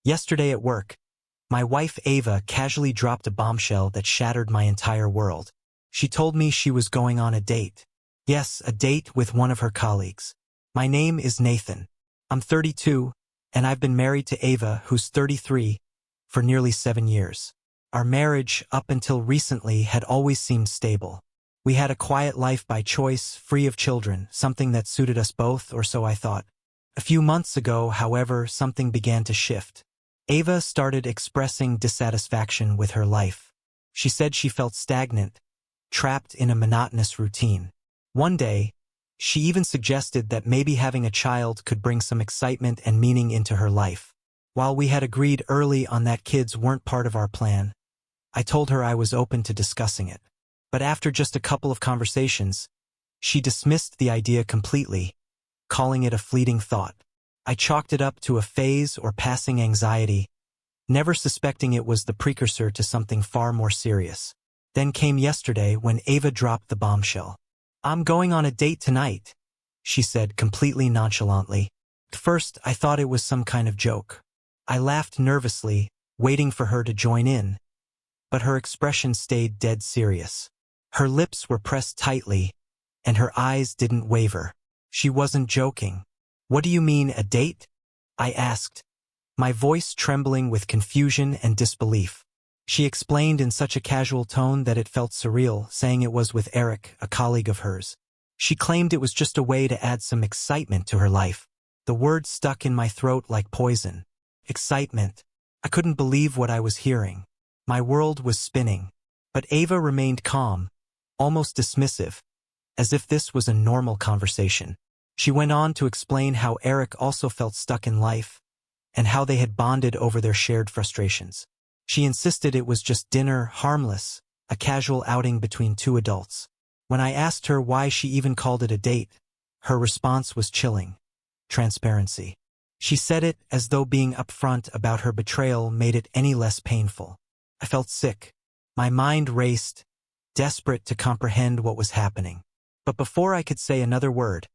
Yesterday at work, my wife Ava casually dropped a bombshell that shattered my entire world. She told me she was going on a date. Yes, a date with one of her colleagues. My name is Nathan. I'm 32, and I've been married to Ava, who's 33, for nearly 7 years. Our marriage, up until recently, had always seemed stable. We had a quiet life by choice, free of children, something that suited us both, or so I thought. A few months ago, however, something began to shift. Ava started expressing dissatisfaction with her life. She said she felt stagnant, trapped in a monotonous routine. One day, she even suggested that maybe having a child could bring some excitement and meaning into her life. While we had agreed early on that kids weren't part of our plan, I told her I was open to discussing it. But after just a couple of conversations, she dismissed the idea completely, calling it a fleeting thought. I chalked it up to a phase or passing anxiety, never suspecting it was the precursor to something far more serious. Then came yesterday when Ava dropped the bombshell. "I'm going on a date tonight," she said completely nonchalantly. At first, I thought it was some kind of joke. I laughed nervously, waiting for her to join in, but her expression stayed dead serious. Her lips were pressed tightly, and her eyes didn't waver. She wasn't joking. "What do you mean, a date?" I asked, my voice trembling with confusion and disbelief. She explained in such a casual tone that it felt surreal, saying it was with Eric, a colleague of hers. She claimed it was just a way to add some excitement to her life. The word stuck in my throat like poison. Excitement. I couldn't believe what I was hearing. My world was spinning. But Ava remained calm, almost dismissive, as if this was a normal conversation. She went on to explain how Eric also felt stuck in life, and how they had bonded over their shared frustrations. She insisted it was just dinner, harmless, a casual outing between two adults. When I asked her why she even called it a date, her response was chilling. Transparency. She said it as though being upfront about her betrayal made it any less painful. I felt sick. My mind raced, desperate to comprehend what was happening. But before I could say another word,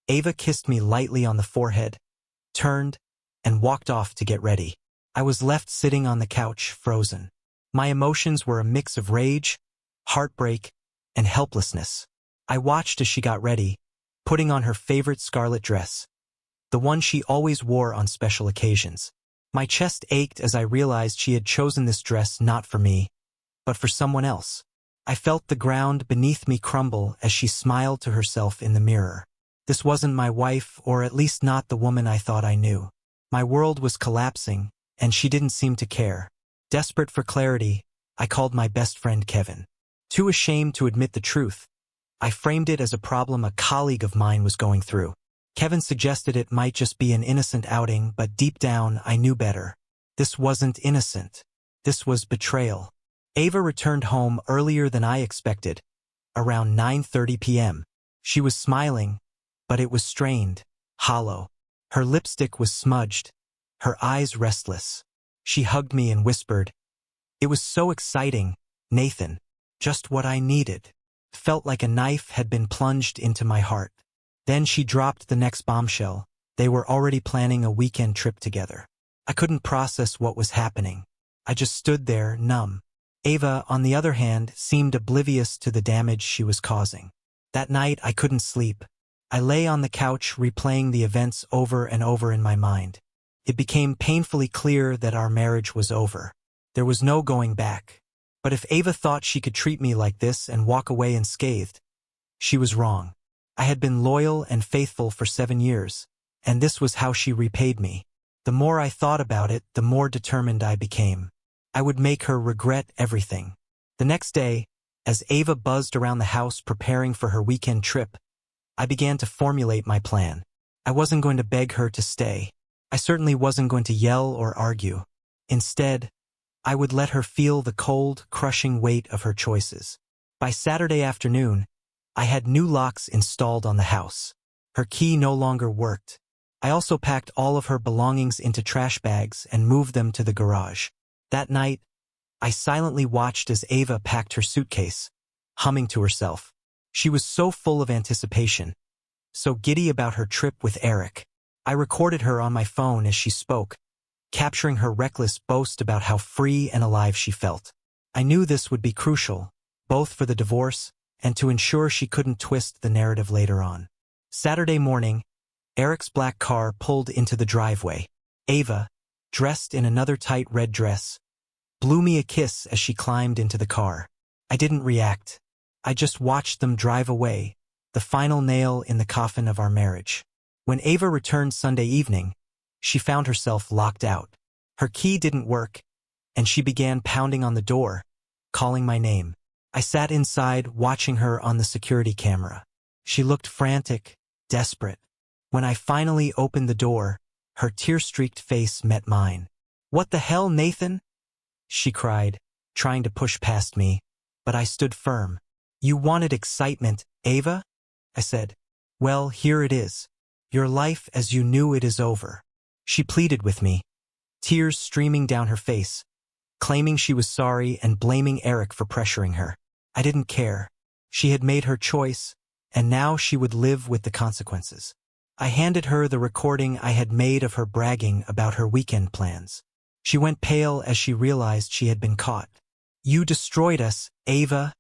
Ava kissed me lightly on the forehead, turned, and walked off to get ready. I was left sitting on the couch, frozen. My emotions were a mix of rage, heartbreak, and helplessness. I watched as she got ready, putting on her favorite scarlet dress, the one she always wore on special occasions. My chest ached as I realized she had chosen this dress not for me, but for someone else. I felt the ground beneath me crumble as she smiled to herself in the mirror. This wasn't my wife, or at least not the woman I thought I knew. My world was collapsing, and she didn't seem to care. Desperate for clarity, I called my best friend Kevin. Too ashamed to admit the truth, I framed it as a problem a colleague of mine was going through. Kevin suggested it might just be an innocent outing, but deep down I knew better. This wasn't innocent. This was betrayal. Ava returned home earlier than I expected, around 9:30 p.m. She was smiling, but it was strained, hollow. Her lipstick was smudged, her eyes restless. She hugged me and whispered, "It was so exciting, Nathan. Just what I needed." Felt like a knife had been plunged into my heart. Then she dropped the next bombshell. They were already planning a weekend trip together. I couldn't process what was happening. I just stood there, numb. Ava, on the other hand, seemed oblivious to the damage she was causing. That night, I couldn't sleep. I lay on the couch replaying the events over and over in my mind. It became painfully clear that our marriage was over. There was no going back. But if Ava thought she could treat me like this and walk away unscathed, she was wrong. I had been loyal and faithful for 7 years, and this was how she repaid me. The more I thought about it, the more determined I became. I would make her regret everything. The next day, as Ava buzzed around the house preparing for her weekend trip, I began to formulate my plan. I wasn't going to beg her to stay. I certainly wasn't going to yell or argue. Instead, I would let her feel the cold, crushing weight of her choices. By Saturday afternoon, I had new locks installed on the house. Her key no longer worked. I also packed all of her belongings into trash bags and moved them to the garage. That night, I silently watched as Ava packed her suitcase, humming to herself. She was so full of anticipation, so giddy about her trip with Eric. I recorded her on my phone as she spoke, capturing her reckless boast about how free and alive she felt. I knew this would be crucial, both for the divorce and to ensure she couldn't twist the narrative later on. Saturday morning, Eric's black car pulled into the driveway. Ava, dressed in another tight red dress, blew me a kiss as she climbed into the car. I didn't react. I just watched them drive away, the final nail in the coffin of our marriage. When Ava returned Sunday evening, she found herself locked out. Her key didn't work, and she began pounding on the door, calling my name. I sat inside watching her on the security camera. She looked frantic, desperate. When I finally opened the door, her tear-streaked face met mine. "What the hell, Nathan?" she cried, trying to push past me, but I stood firm. "You wanted excitement, Ava?" I said. "Well, here it is. Your life as you knew it is over." She pleaded with me, tears streaming down her face, claiming she was sorry and blaming Eric for pressuring her. I didn't care. She had made her choice, and now she would live with the consequences. I handed her the recording I had made of her bragging about her weekend plans. She went pale as she realized she had been caught. "You destroyed us, Ava,"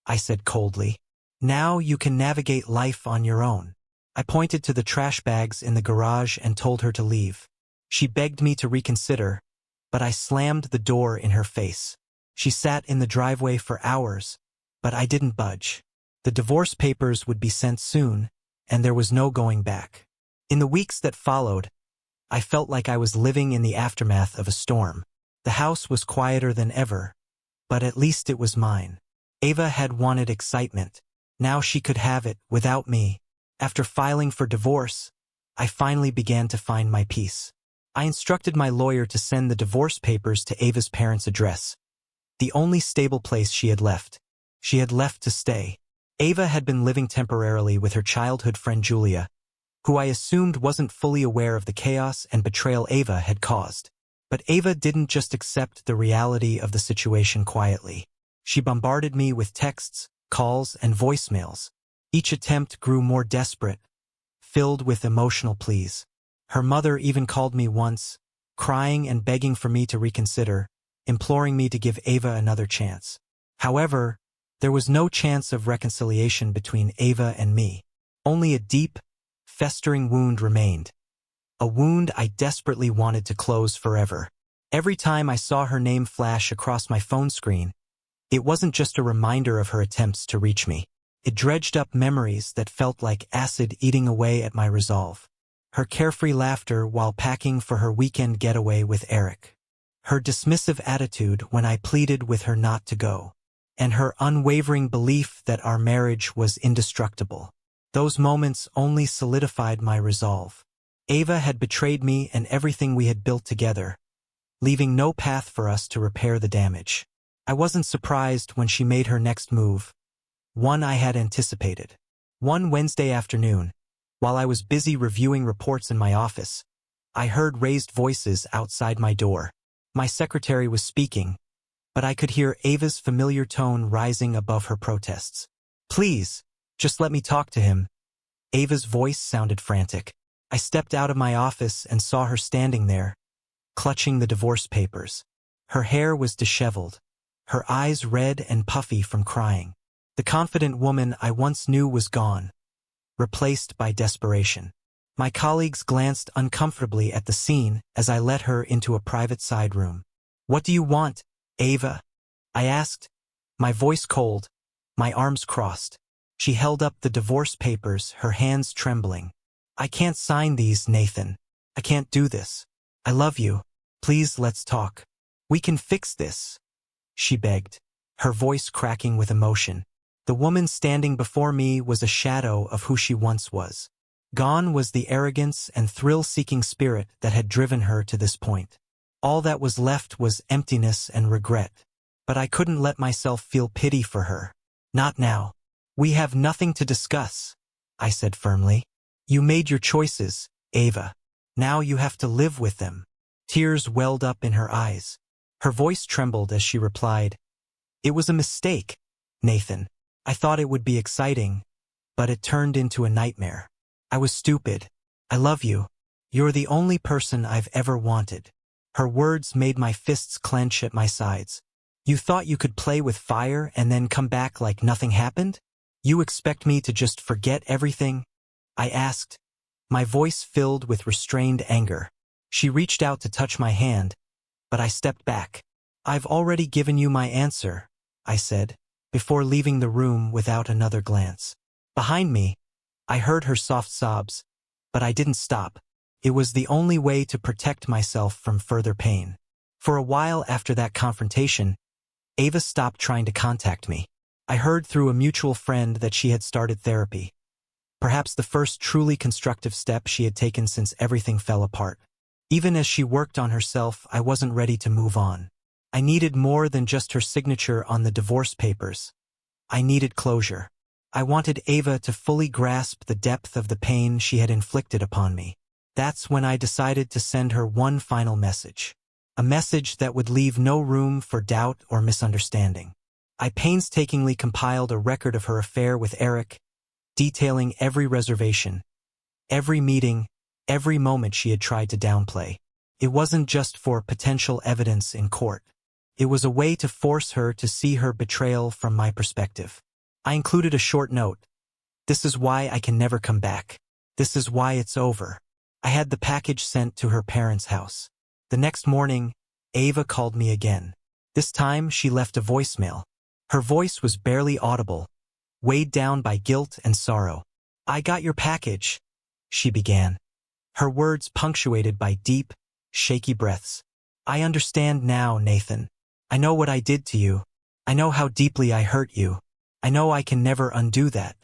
I said coldly. "Now you can navigate life on your own." I pointed to the trash bags in the garage and told her to leave. She begged me to reconsider, but I slammed the door in her face. She sat in the driveway for hours, but I didn't budge. The divorce papers would be sent soon, and there was no going back. In the weeks that followed, I felt like I was living in the aftermath of a storm. The house was quieter than ever, but at least it was mine. Ava had wanted excitement. Now she could have it without me. After filing for divorce, I finally began to find my peace. I instructed my lawyer to send the divorce papers to Ava's parents' address, the only stable place she had left. She had left to stay. Ava had been living temporarily with her childhood friend Julia, who I assumed wasn't fully aware of the chaos and betrayal Ava had caused. But Ava didn't just accept the reality of the situation quietly. She bombarded me with texts, calls, and voicemails. Each attempt grew more desperate, filled with emotional pleas. Her mother even called me once, crying and begging for me to reconsider, imploring me to give Ava another chance. However, there was no chance of reconciliation between Ava and me. Only a deep, festering wound remained. A wound I desperately wanted to close forever. Every time I saw her name flash across my phone screen, it wasn't just a reminder of her attempts to reach me. It dredged up memories that felt like acid eating away at my resolve. Her carefree laughter while packing for her weekend getaway with Eric. Her dismissive attitude when I pleaded with her not to go. And her unwavering belief that our marriage was indestructible. Those moments only solidified my resolve. Ava had betrayed me and everything we had built together, leaving no path for us to repair the damage. I wasn't surprised when she made her next move, one I had anticipated. One Wednesday afternoon, while I was busy reviewing reports in my office, I heard raised voices outside my door. My secretary was speaking, but I could hear Ava's familiar tone rising above her protests. "Please, just let me talk to him." Ava's voice sounded frantic. I stepped out of my office and saw her standing there, clutching the divorce papers. Her hair was disheveled, her eyes red and puffy from crying. The confident woman I once knew was gone, replaced by desperation. My colleagues glanced uncomfortably at the scene as I led her into a private side room. "What do you want, Ava?" I asked, my voice cold, my arms crossed. She held up the divorce papers, her hands trembling. "I can't sign these, Nathan. I can't do this. I love you. Please, let's talk. We can fix this," she begged, her voice cracking with emotion. The woman standing before me was a shadow of who she once was. Gone was the arrogance and thrill-seeking spirit that had driven her to this point. All that was left was emptiness and regret. But I couldn't let myself feel pity for her. "Not now. We have nothing to discuss," I said firmly. "You made your choices, Ava. Now you have to live with them." Tears welled up in her eyes. Her voice trembled as she replied, "It was a mistake, Nathan. I thought it would be exciting, but it turned into a nightmare. I was stupid. I love you. You're the only person I've ever wanted." Her words made my fists clench at my sides. You thought you could play with fire and then come back like nothing happened? You expect me to just forget everything? I asked, my voice filled with restrained anger. She reached out to touch my hand, but I stepped back. I've already given you my answer, I said, before leaving the room without another glance. Behind me, I heard her soft sobs, but I didn't stop. It was the only way to protect myself from further pain. For a while after that confrontation, Ava stopped trying to contact me. I heard through a mutual friend that she had started therapy. Perhaps the first truly constructive step she had taken since everything fell apart. Even as she worked on herself, I wasn't ready to move on. I needed more than just her signature on the divorce papers. I needed closure. I wanted Ava to fully grasp the depth of the pain she had inflicted upon me. That's when I decided to send her one final message. A message that would leave no room for doubt or misunderstanding. I painstakingly compiled a record of her affair with Eric, detailing every reservation, every meeting, every moment she had tried to downplay. It wasn't just for potential evidence in court. It was a way to force her to see her betrayal from my perspective. I included a short note. This is why I can never come back. This is why it's over. I had the package sent to her parents' house. The next morning, Ava called me again. This time, she left a voicemail. Her voice was barely audible, weighed down by guilt and sorrow. I got your package, she began, her words punctuated by deep, shaky breaths. I understand now, Nathan. I know what I did to you. I know how deeply I hurt you. I know I can never undo that.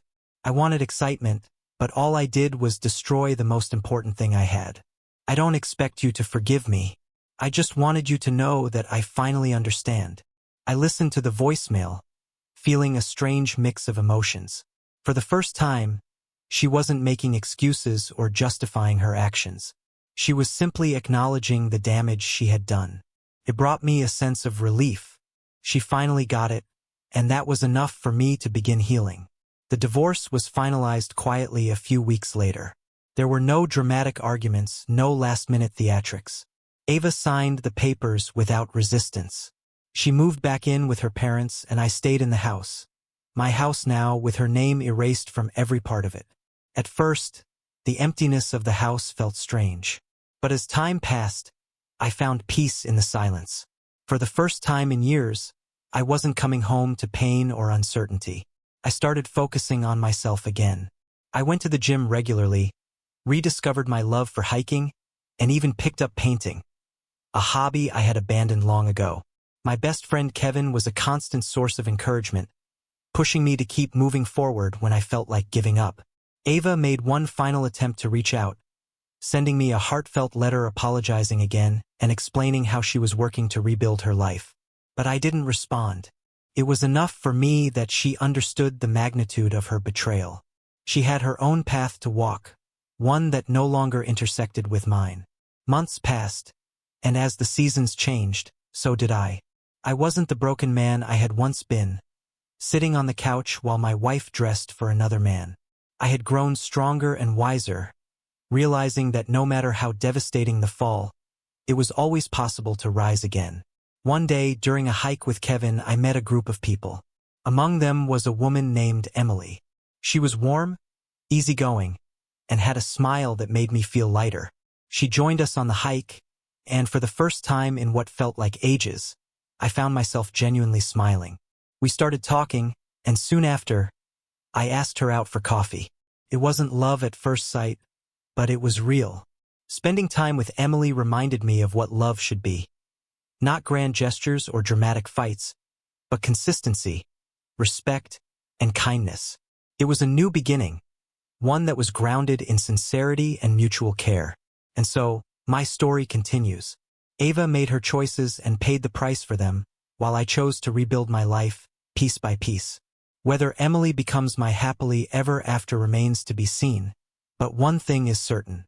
I wanted excitement, but all I did was destroy the most important thing I had. I don't expect you to forgive me. I just wanted you to know that I finally understand. I listened to the voicemail, feeling a strange mix of emotions. For the first time, she wasn't making excuses or justifying her actions. She was simply acknowledging the damage she had done. It brought me a sense of relief. She finally got it, and that was enough for me to begin healing. The divorce was finalized quietly a few weeks later. There were no dramatic arguments, no last-minute theatrics. Ava signed the papers without resistance. She moved back in with her parents, and I stayed in the house. My house now, with her name erased from every part of it. At first, the emptiness of the house felt strange. But as time passed, I found peace in the silence. For the first time in years, I wasn't coming home to pain or uncertainty. I started focusing on myself again. I went to the gym regularly, rediscovered my love for hiking, and even picked up painting, a hobby I had abandoned long ago. My best friend Kevin was a constant source of encouragement, pushing me to keep moving forward when I felt like giving up. Ava made one final attempt to reach out, sending me a heartfelt letter apologizing again and explaining how she was working to rebuild her life. But I didn't respond. It was enough for me that she understood the magnitude of her betrayal. She had her own path to walk, one that no longer intersected with mine. Months passed, and as the seasons changed, so did I. I wasn't the broken man I had once been, sitting on the couch while my wife dressed for another man. I had grown stronger and wiser, realizing that no matter how devastating the fall, it was always possible to rise again. One day, during a hike with Kevin, I met a group of people. Among them was a woman named Emily. She was warm, easygoing, and had a smile that made me feel lighter. She joined us on the hike, and for the first time in what felt like ages, I found myself genuinely smiling. We started talking, and soon after, I asked her out for coffee. It wasn't love at first sight, but it was real. Spending time with Emily reminded me of what love should be. Not grand gestures or dramatic fights, but consistency, respect, and kindness. It was a new beginning, one that was grounded in sincerity and mutual care. And so, my story continues. Ava made her choices and paid the price for them, while I chose to rebuild my life, piece by piece. Whether Emily becomes my happily ever after remains to be seen, but one thing is certain.